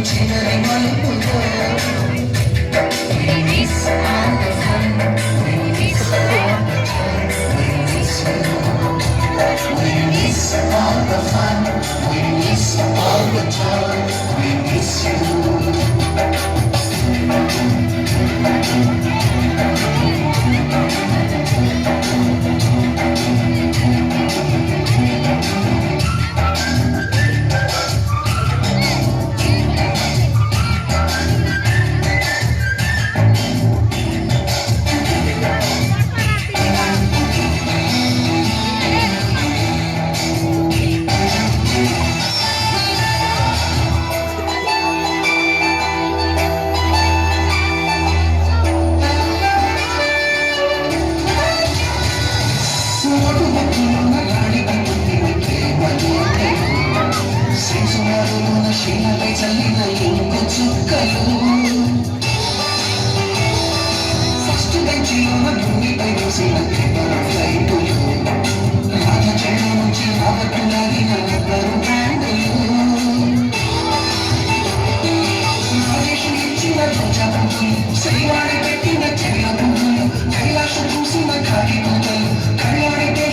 చివరి మలుపులో we miss all the fun, we miss all the joy, we miss you. We miss all the fun, we miss all the joy, we miss you. శీలపై చల్లిన ink చుక్కలు first బెంచిలోన భూమిపై వేసిన paper ఫ్లైటులు Rajachandra నుంచి రాబట్టు లాగిన rubber బ్యాండులు నాగేషు ఇచ్చిన రోజా పువ్వులు శ్రీవాణి పెట్టిన చెల్ల పువ్వులు కైలాసం చూసిన ఖాళీ పూతలు కళ్ళాడితే